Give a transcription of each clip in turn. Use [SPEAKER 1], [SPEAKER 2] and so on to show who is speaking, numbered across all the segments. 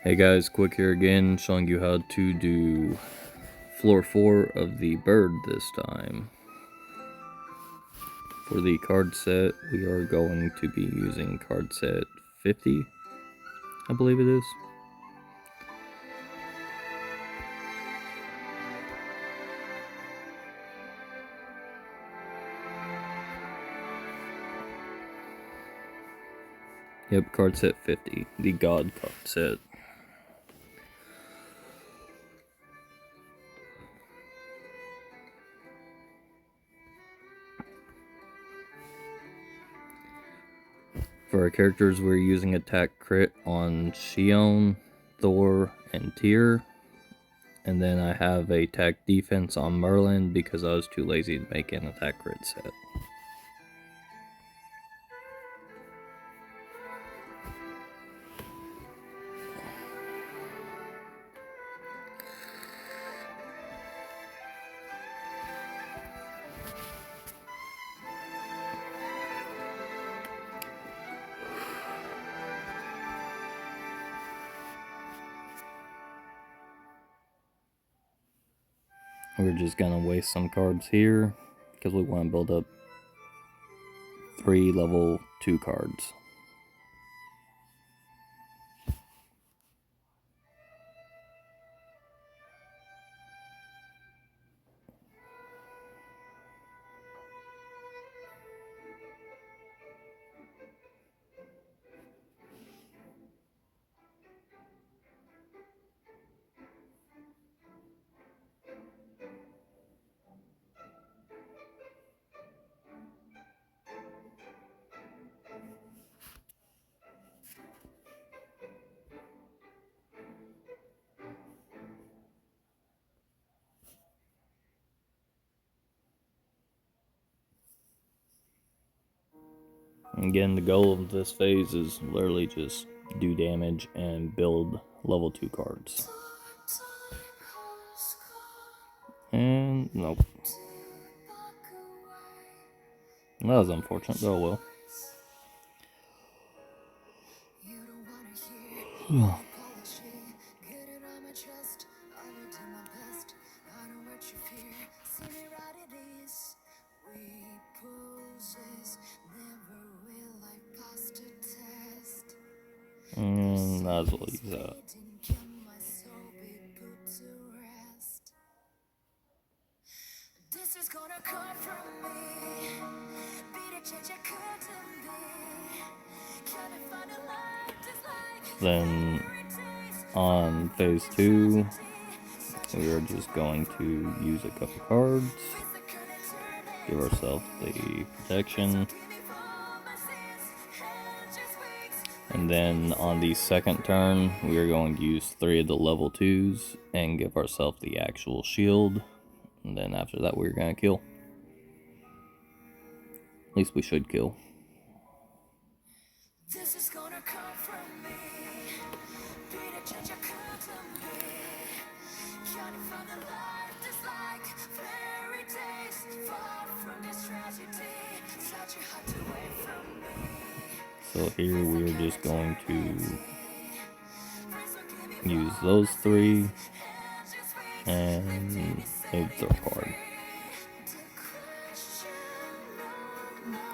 [SPEAKER 1] Hey guys, quick here again, showing you how to do floor 4 of the bird this time. For the card set, we are going to be using card set 50, I believe it is. Yep, card set 50, the God card set. For our characters, we're using attack crit on Shion, Thor, and Tyr. And then I have a attack defense on Merlin because I was too lazy to make an attack crit set. We're just gonna waste some cards here because we want to build up 3 level 2 cards. Again, the goal of this phase is literally just do damage and build level 2 cards. And nope. That was unfortunate, but oh well. And might as well use that. Then on phase 2, we are just going to use a couple cards, give ourselves the protection, and then on the second turn, we are going to use 3 of the level 2s and give ourselves the actual shield, and then after that we're going to kill. At least we should kill. So here we are just going to use those 3 and maybe throw a card.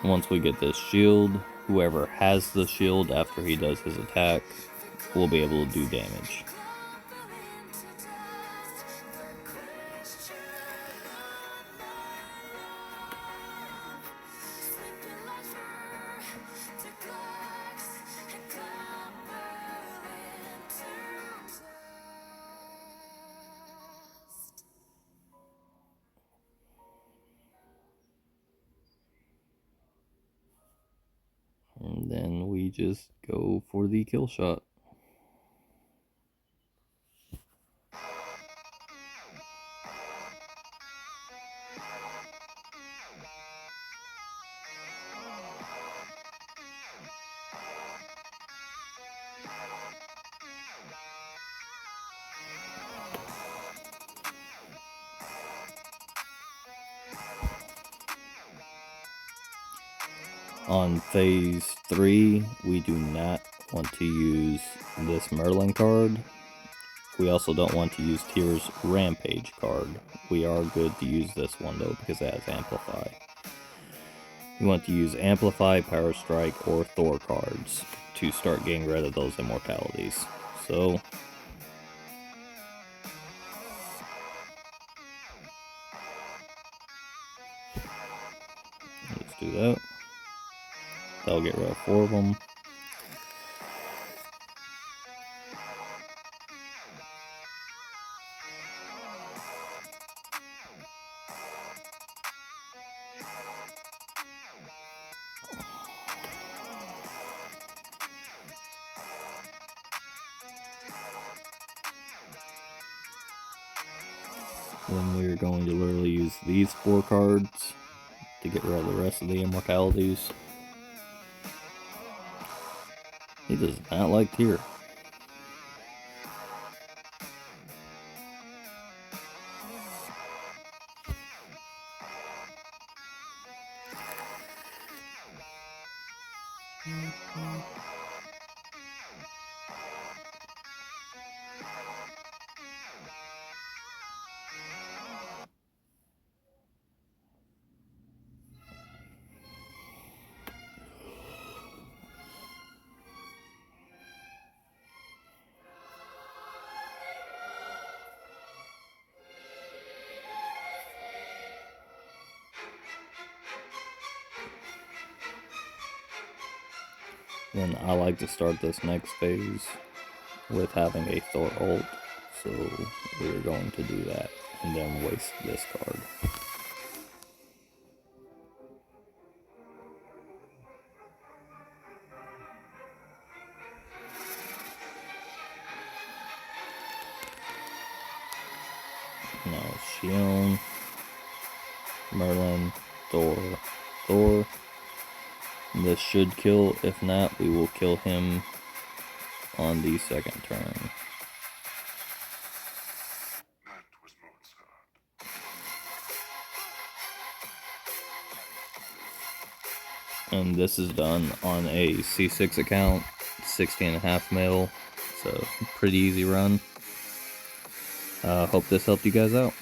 [SPEAKER 1] Once we get this shield, whoever has the shield after he does his attack will be able to do damage. And then we just go for the kill shot. On phase 3, we do not want to use this Merlin card. We also don't want to use Tyr's Rampage card. We are good to use this one though because it has Amplify. You want to use Amplify, Power Strike, or Thor cards to start getting rid of those immortalities. So let's do that. That'll get rid of 4 of them. Then we're going to literally use these 4 cards to get rid of the rest of the immortalities. He does not like Tyr. Then I like to start this next phase with having a Thor ult, so we're going to do that and then waste this card. Now Xion, Merlin, Thor. This should kill. If not, we will kill him on the second turn. And this is done on a C6 account, 16.5 mil, so pretty easy run. Hope this helped you guys out.